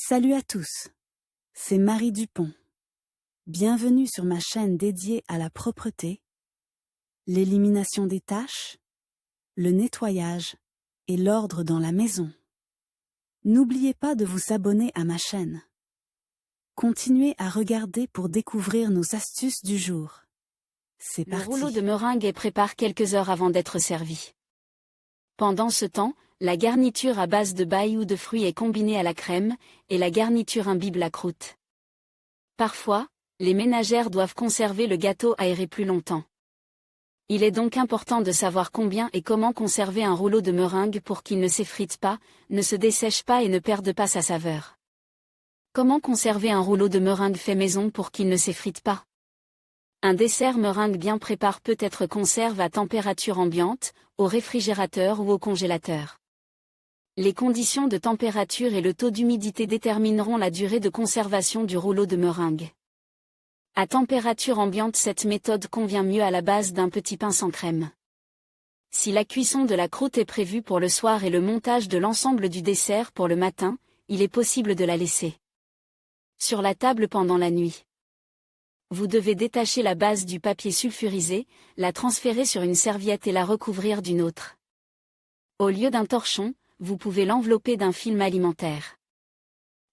Salut à tous, c'est Marie Dupont. Bienvenue sur ma chaîne dédiée à la propreté, l'élimination des taches, le nettoyage et l'ordre dans la maison. N'oubliez pas de vous abonner à ma chaîne. Continuez à regarder pour découvrir nos astuces du jour. C'est Le parti. rouleau de meringue est préparé quelques heures avant d'être servi. Pendant ce temps, la garniture à base de baille ou de fruits est combinée à la crème, et la garniture imbibe la croûte. Parfois, les ménagères doivent conserver le gâteau aéré plus longtemps. Il est donc important de savoir combien et comment conserver un rouleau de meringue pour qu'il ne s'effrite pas, ne se dessèche pas et ne perde pas sa saveur. Comment conserver un rouleau de meringue fait maison pour qu'il ne s'effrite pas? Un dessert meringue bien préparé peut être conservé à température ambiante, au réfrigérateur ou au congélateur. Les conditions de température et le taux d'humidité détermineront la durée de conservation du rouleau de meringue. À température ambiante, cette méthode convient mieux à la base d'un petit pain sans crème. Si la cuisson de la croûte est prévue pour le soir et le montage de l'ensemble du dessert pour le matin, il est possible de la laisser sur la table pendant la nuit. Vous devez détacher la base du papier sulfurisé, la transférer sur une serviette et la recouvrir d'une autre. Au lieu d'un torchon, vous pouvez l'envelopper d'un film alimentaire.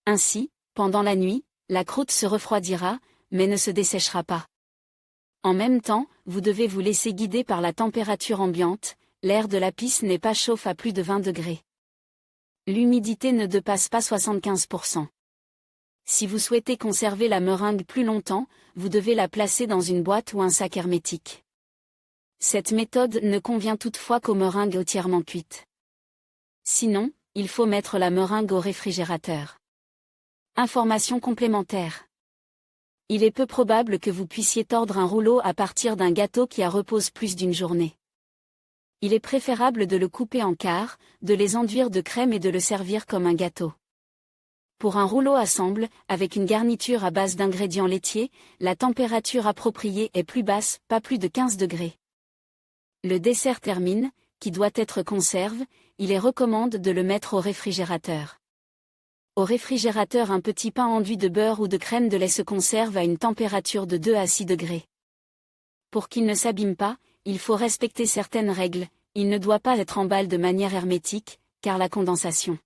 Ainsi, pendant la nuit, la croûte se refroidira, mais ne se desséchera pas. En même temps, vous devez vous laisser guider par la température ambiante, l'air de la pisse n'est pas chauffe à plus de 20 degrés. L'humidité ne dépasse pas 75%. Si vous souhaitez conserver la meringue plus longtemps, vous devez la placer dans une boîte ou un sac hermétique. Cette méthode ne convient toutefois qu'aux meringues entièrement cuites. Sinon, il faut mettre la meringue au réfrigérateur. Information complémentaire. Il est peu probable que vous puissiez tordre un rouleau à partir d'un gâteau qui repose plus d'une journée. Il est préférable de le couper en quarts, de les enduire de crème et de le servir comme un gâteau. Pour un rouleau assemble, avec une garniture à base d'ingrédients laitiers, la température appropriée est plus basse, pas plus de 15 degrés. Le dessert termine, qui doit être conserve, il est recommande de le mettre au réfrigérateur. Au réfrigérateur, un petit pain enduit de beurre ou de crème de lait se conserve à une température de 2 à 6 degrés. Pour qu'il ne s'abîme pas, il faut respecter certaines règles, il ne doit pas être emballé de manière hermétique, car la condensation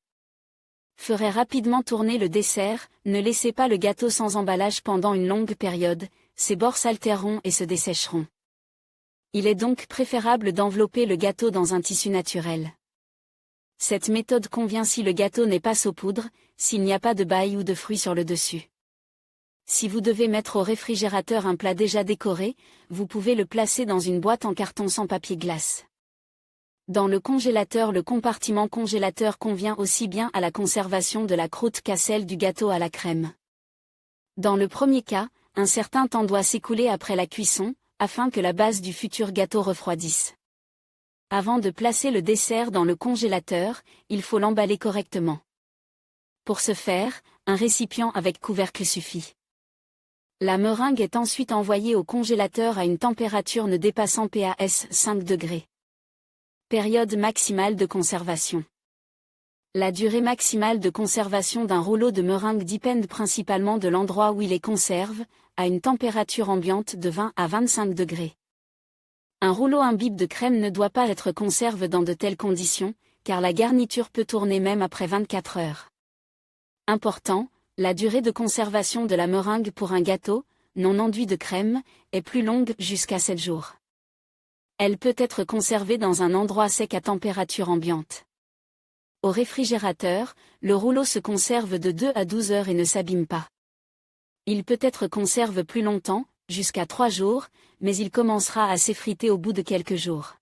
ferait rapidement tourner le dessert. Ne laissez pas le gâteau sans emballage pendant une longue période, ses bords s'altéreront et se dessécheront. Il est donc préférable d'envelopper le gâteau dans un tissu naturel. Cette méthode convient si le gâteau n'est pas saupoudre, s'il n'y a pas de baille ou de fruits sur le dessus. Si vous devez mettre au réfrigérateur un plat déjà décoré, vous pouvez le placer dans une boîte en carton sans papier glace. Dans le congélateur, le compartiment congélateur convient aussi bien à la conservation de la croûte qu'à celle du gâteau à la crème. Dans le premier cas, un certain temps doit s'écouler après la cuisson, afin que la base du futur gâteau refroidisse. Avant de placer le dessert dans le congélateur, il faut l'emballer correctement. Pour ce faire, un récipient avec couvercle suffit. La meringue est ensuite envoyée au congélateur à une température ne dépassant pas 5 degrés. Période maximale de conservation. La durée maximale de conservation d'un rouleau de meringue dépend principalement de l'endroit où il est conservé, à une température ambiante de 20 à 25 degrés. Un rouleau imbibe de crème ne doit pas être conservé dans de telles conditions, car la garniture peut tourner même après 24 heures. Important, la durée de conservation de la meringue pour un gâteau, non enduit de crème, est plus longue, jusqu'à 7 jours. Elle peut être conservée dans un endroit sec à température ambiante. Au réfrigérateur, le rouleau se conserve de 2 à 12 heures et ne s'abîme pas. Il peut être conservé plus longtemps, jusqu'à 3 jours, mais il commencera à s'effriter au bout de quelques jours.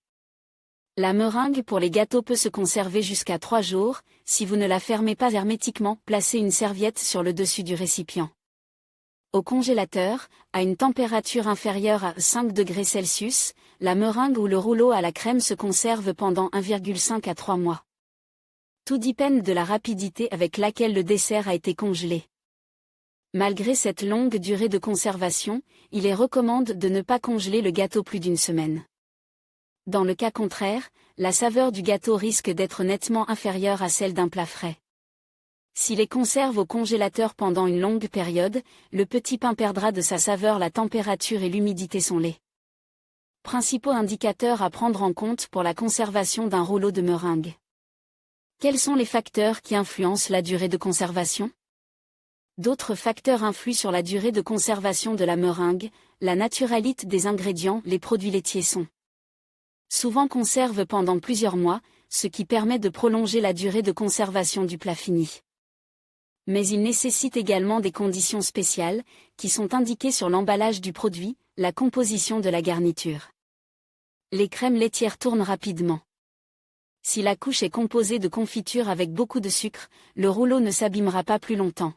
La meringue pour les gâteaux peut se conserver jusqu'à 3 jours, si vous ne la fermez pas hermétiquement, placez une serviette sur le dessus du récipient. Au congélateur, à une température inférieure à 5 degrés Celsius, la meringue ou le rouleau à la crème se conserve pendant 1,5 à 3 mois. Tout dépend de la rapidité avec laquelle le dessert a été congelé. Malgré cette longue durée de conservation, il est recommandé de ne pas congeler le gâteau plus d'une semaine. Dans le cas contraire, la saveur du gâteau risque d'être nettement inférieure à celle d'un plat frais. Si les conserve au congélateur pendant une longue période, le petit pain perdra de sa saveur, la température et l'humidité sont les principaux indicateurs à prendre en compte pour la conservation d'un rouleau de meringue. Quels sont les facteurs qui influencent la durée de conservation? D'autres facteurs influent sur la durée de conservation de la meringue, la naturalité des ingrédients. Les produits laitiers sont souvent conservés pendant plusieurs mois, ce qui permet de prolonger la durée de conservation du plat fini. Mais il nécessite également des conditions spéciales, qui sont indiquées sur l'emballage du produit, la composition de la garniture. Les crèmes laitières tournent rapidement. Si la couche est composée de confiture avec beaucoup de sucre, le rouleau ne s'abîmera pas plus longtemps.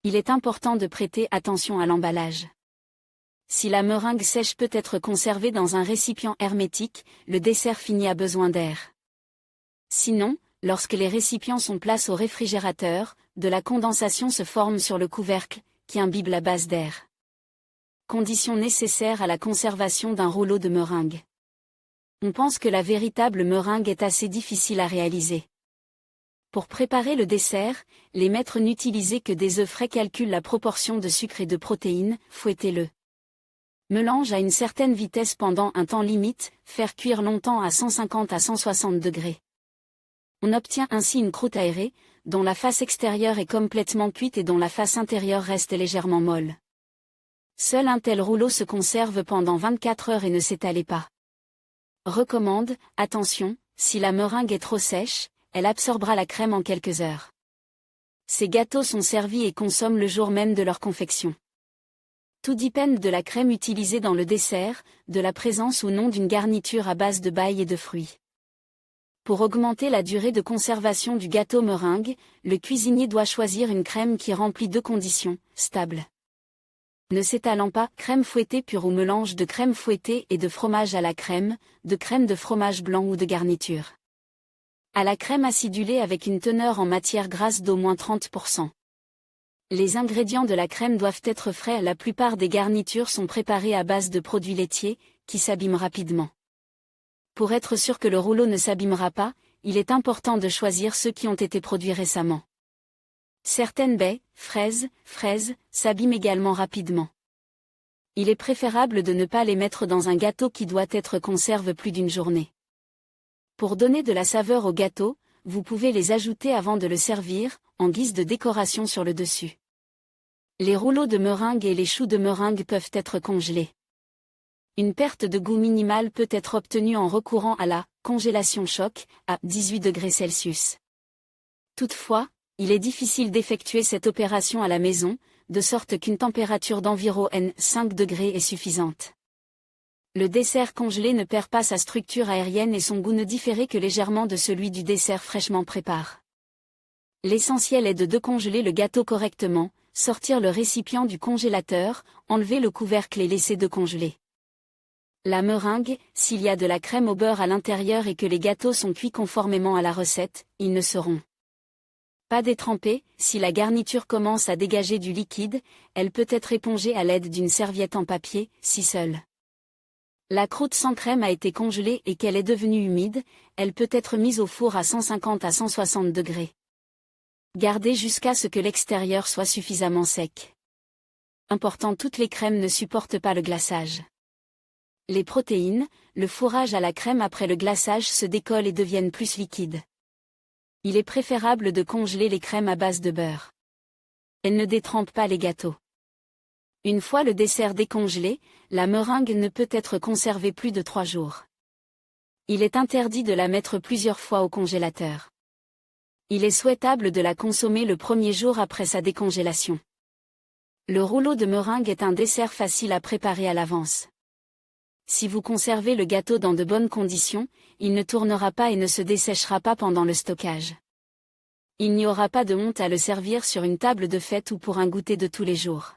Il est important de prêter attention à l'emballage. Si la meringue sèche peut être conservée dans un récipient hermétique, le dessert fini a besoin d'air. Sinon, lorsque les récipients sont placés au réfrigérateur, de la condensation se forme sur le couvercle, qui imbibe la base d'air. Condition nécessaire à la conservation d'un rouleau de meringue. On pense que la véritable meringue est assez difficile à réaliser. Pour préparer le dessert, les maîtres n'utilisaient que des œufs frais. Calculent la proportion de sucre et de protéines, fouettez le mélange à une certaine vitesse pendant un temps limite, faire cuire longtemps à 150 à 160 degrés. On obtient ainsi une croûte aérée, dont la face extérieure est complètement cuite et dont la face intérieure reste légèrement molle. Seul un tel rouleau se conserve pendant 24 heures et ne s'étale pas. Recommande, attention, si la meringue est trop sèche, elle absorbera la crème en quelques heures. Ces gâteaux sont servis et consomment le jour même de leur confection. Tout dépend de la crème utilisée dans le dessert, de la présence ou non d'une garniture à base de baille et de fruits. Pour augmenter la durée de conservation du gâteau meringue, le cuisinier doit choisir une crème qui remplit deux conditions, stables. Ne s'étalant pas, crème fouettée pure ou mélange de crème fouettée et de fromage à la crème, de crème de fromage blanc ou de garniture. À la crème acidulée avec une teneur en matière grasse d'au moins 30%. Les ingrédients de la crème doivent être frais. La plupart des garnitures sont préparées à base de produits laitiers, qui s'abîment rapidement. Pour être sûr que le rouleau ne s'abîmera pas, il est important de choisir ceux qui ont été produits récemment. Certaines baies, fraises, s'abîment également rapidement. Il est préférable de ne pas les mettre dans un gâteau qui doit être conservé plus d'une journée. Pour donner de la saveur au gâteau, vous pouvez les ajouter avant de le servir, en guise de décoration sur le dessus. Les rouleaux de meringue et les choux de meringue peuvent être congelés. Une perte de goût minimale peut être obtenue en recourant à la congélation choc à 18 degrés Celsius. Toutefois, il est difficile d'effectuer cette opération à la maison, de sorte qu'une température d'environ 5 degrés est suffisante. Le dessert congelé ne perd pas sa structure aérienne et son goût ne diffère que légèrement de celui du dessert fraîchement préparé. L'essentiel est de décongeler le gâteau correctement, sortir le récipient du congélateur, enlever le couvercle et laisser décongeler. La meringue, s'il y a de la crème au beurre à l'intérieur et que les gâteaux sont cuits conformément à la recette, ils ne seront pas détrempés. Si la garniture commence à dégager du liquide, elle peut être épongée à l'aide d'une serviette en papier, si seule la croûte sans crème a été congelée et qu'elle est devenue humide, elle peut être mise au four à 150 à 160 degrés. Gardez jusqu'à ce que l'extérieur soit suffisamment sec. Important, toutes les crèmes ne supportent pas le glaçage. Les protéines, le fourrage à la crème après le glaçage se décollent et deviennent plus liquides. Il est préférable de congeler les crèmes à base de beurre. Elles ne détrempent pas les gâteaux. Une fois le dessert décongelé, la meringue ne peut être conservée plus de 3 jours. Il est interdit de la mettre plusieurs fois au congélateur. Il est souhaitable de la consommer le premier jour après sa décongélation. Le rouleau de meringue est un dessert facile à préparer à l'avance. Si vous conservez le gâteau dans de bonnes conditions, il ne tournera pas et ne se desséchera pas pendant le stockage. Il n'y aura pas de honte à le servir sur une table de fête ou pour un goûter de tous les jours.